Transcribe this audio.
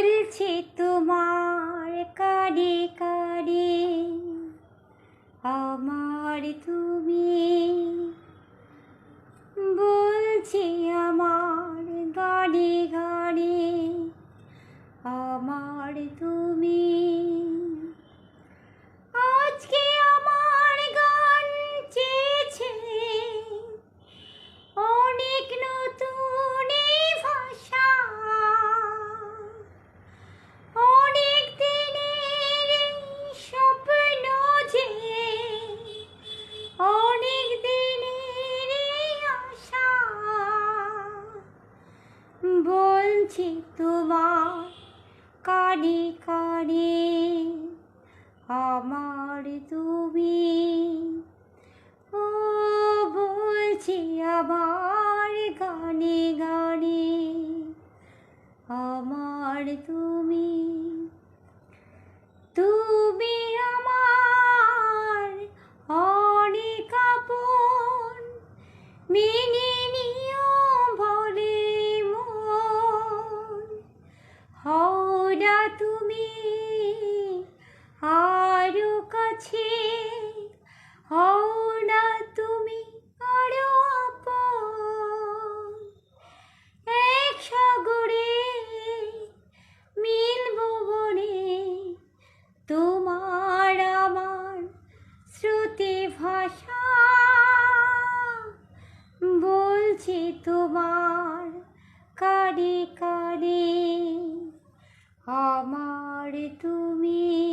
বলছি তোমার কানে কানে আমার তুমি, বলছি আমার গানে গানে আমার তুমি। আজকে আমার গান চেয়েছে অনেক নতুন ভাষা, অনেক দিনের স্বপ্ন যে, অনেক দিনের আশা। বলছি তোমার কানে কানে আমার তুমি, ও বলছি আমার গানে গানে আমার তুমি। তুমি আমার অনেক আপন, মেনে নিও বলে মন। হও না তুমি আরো কাছে, হও না তুমি আরো আপন। এক সাগরে মিলবো বনে, তোমার আমার শ্রুতি ভাষা। বলছি তোমার কানে কানে আমার তুমি।